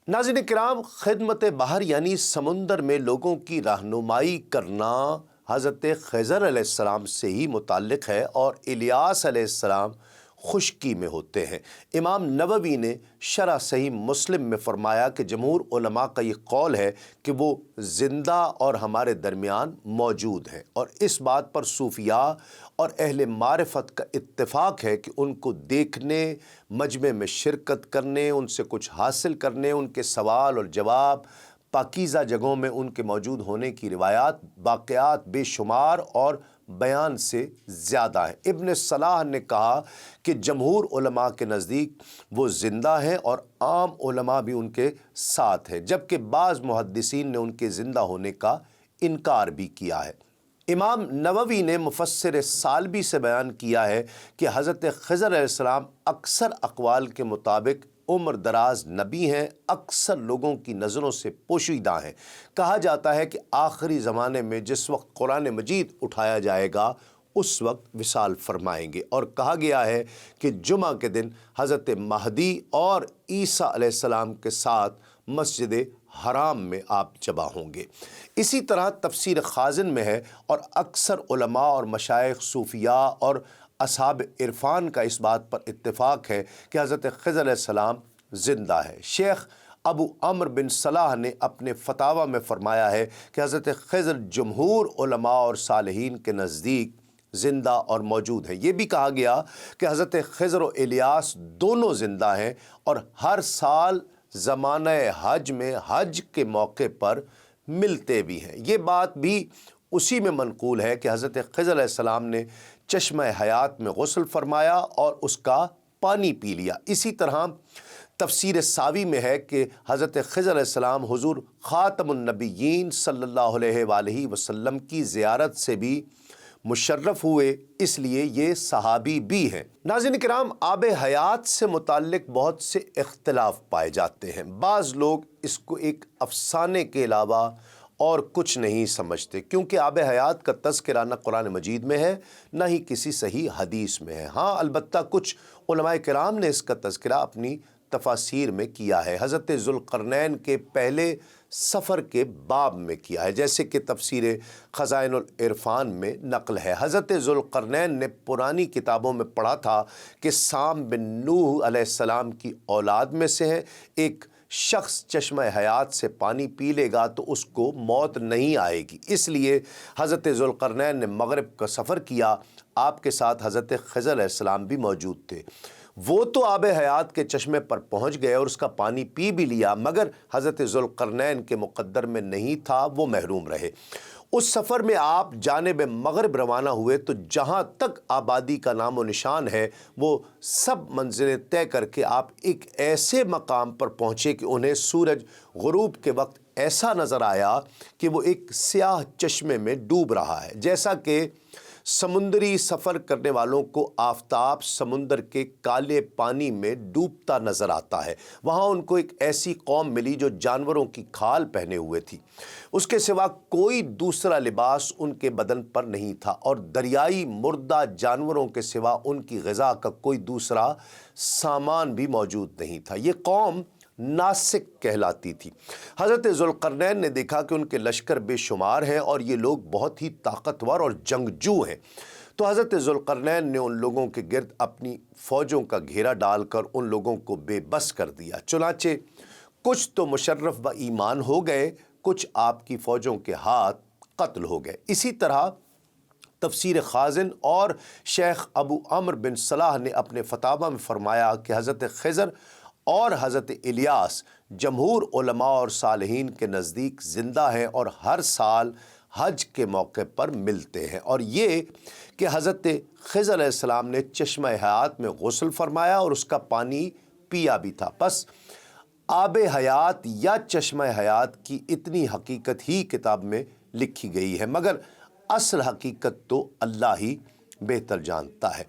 ناظرین کرام، خدمت بحر یعنی سمندر میں لوگوں کی رہنمائی کرنا حضرت خضر علیہ السلام سے ہی متعلق ہے، اور الیاس علیہ السلام خشکی میں ہوتے ہیں۔ امام نووی نے شرح صحیح مسلم میں فرمایا کہ جمہور علماء کا یہ قول ہے کہ وہ زندہ اور ہمارے درمیان موجود ہیں، اور اس بات پر صوفیاء اور اہل معرفت کا اتفاق ہے کہ ان کو دیکھنے، مجمع میں شرکت کرنے، ان سے کچھ حاصل کرنے، ان کے سوال اور جواب، پاکیزہ جگہوں میں ان کے موجود ہونے کی روایات، واقعات بے شمار اور بیان سے زیادہ ہیں۔ ابن صلاح نے کہا کہ جمہور علماء کے نزدیک وہ زندہ ہیں اور عام علماء بھی ان کے ساتھ ہیں، جبکہ بعض محدثین نے ان کے زندہ ہونے کا انکار بھی کیا ہے۔ امام نووی نے مفسر سالبی سے بیان کیا ہے کہ حضرت خضر علیہ السلام اکثر اقوال کے مطابق عمر دراز نبی ہیں، اکثر لوگوں کی نظروں سے پوشیدہ ہیں۔ کہا جاتا ہے کہ آخری زمانے میں جس وقت قرآن مجید اٹھایا جائے گا اس وقت وصال فرمائیں گے، اور کہا گیا ہے کہ جمعہ کے دن حضرت مہدی اور عیسیٰ علیہ السلام کے ساتھ مسجد حرام میں آپ جمع ہوں گے۔ اسی طرح تفسیر خازن میں ہے، اور اکثر علماء اور مشائخ صوفیاء اور اصحاب عرفان کا اس بات پر اتفاق ہے کہ حضرت خضر علیہ السلام زندہ ہے۔ شیخ ابو عمرو بن صلاح نے اپنے فتاویٰ میں فرمایا ہے کہ حضرت خضر جمہور علماء اور صالحین کے نزدیک زندہ اور موجود ہے۔ یہ بھی کہا گیا کہ حضرت خضر و الیاس دونوں زندہ ہیں، اور ہر سال زمانہ حج میں حج کے موقع پر ملتے بھی ہیں۔ یہ بات بھی اسی میں منقول ہے کہ حضرت خضر علیہ السلام نے چشمہ حیات میں غسل فرمایا اور اس کا پانی پی لیا۔ اسی طرح تفسیر ساوی میں ہے کہ حضرت خضر علیہ السلام حضور خاتم النبیین صلی اللہ علیہ وآلہ وسلم کی زیارت سے بھی مشرف ہوئے، اس لیے یہ صحابی بھی ہیں۔ ناظرین کرام، آب حیات سے متعلق بہت سے اختلاف پائے جاتے ہیں۔ بعض لوگ اس کو ایک افسانے کے علاوہ اور کچھ نہیں سمجھتے، کیونکہ آب حیات کا تذکرہ نہ قرآن مجید میں ہے نہ ہی کسی صحیح حدیث میں ہے۔ ہاں، البتہ کچھ علماء کرام نے اس کا تذکرہ اپنی تفاسیر میں کیا ہے۔ حضرت ذوالقرنین کے پہلے سفر کے باب میں کیا ہے، جیسے کہ تفسیر خزائن العرفان میں نقل ہے۔ حضرت ذوالقرنین نے پرانی کتابوں میں پڑھا تھا کہ سام بن نوح علیہ السلام کی اولاد میں سے ہے۔ ایک شخص چشمہ حیات سے پانی پی لے گا تو اس کو موت نہیں آئے گی، اس لیے حضرت ذوالقرنین نے مغرب کا سفر کیا۔ آپ کے ساتھ حضرت خضر علیہ السلام بھی موجود تھے۔ وہ تو آب حیات کے چشمے پر پہنچ گئے اور اس کا پانی پی بھی لیا، مگر حضرت ذوالقرنین کے مقدر میں نہیں تھا، وہ محروم رہے۔ اس سفر میں آپ جانب مغرب روانہ ہوئے تو جہاں تک آبادی کا نام و نشان ہے وہ سب منزلیں طے کر کے آپ ایک ایسے مقام پر پہنچے کہ انہیں سورج غروب کے وقت ایسا نظر آیا کہ وہ ایک سیاہ چشمے میں ڈوب رہا ہے، جیسا کہ سمندری سفر کرنے والوں کو آفتاب سمندر کے کالے پانی میں ڈوبتا نظر آتا ہے۔ وہاں ان کو ایک ایسی قوم ملی جو جانوروں کی کھال پہنے ہوئے تھی، اس کے سوا کوئی دوسرا لباس ان کے بدن پر نہیں تھا، اور دریائی مردہ جانوروں کے سوا ان کی غذا کا کوئی دوسرا سامان بھی موجود نہیں تھا۔ یہ قوم ناسک کہلاتی تھی۔ حضرت ذوالقرنین نے دیکھا کہ ان کے لشکر بے شمار ہیں اور یہ لوگ بہت ہی طاقتور اور جنگجو ہیں، تو حضرت ذوالقرنین نے ان لوگوں کے گرد اپنی فوجوں کا گھیرا ڈال کر ان لوگوں کو بے بس کر دیا۔ چنانچہ کچھ تو مشرف و ایمان ہو گئے، کچھ آپ کی فوجوں کے ہاتھ قتل ہو گئے۔ اسی طرح تفسیر خازن اور شیخ ابو عمرو بن صلاح نے اپنے فتاویٰ میں فرمایا کہ حضرت خضر اور حضرت الیاس جمہور علماء اور صالحین کے نزدیک زندہ ہیں اور ہر سال حج کے موقع پر ملتے ہیں، اور یہ کہ حضرت خضر علیہ السلام نے چشمہ حیات میں غسل فرمایا اور اس کا پانی پیا بھی تھا۔ بس آب حیات یا چشمہ حیات کی اتنی حقیقت ہی کتاب میں لکھی گئی ہے، مگر اصل حقیقت تو اللہ ہی بہتر جانتا ہے۔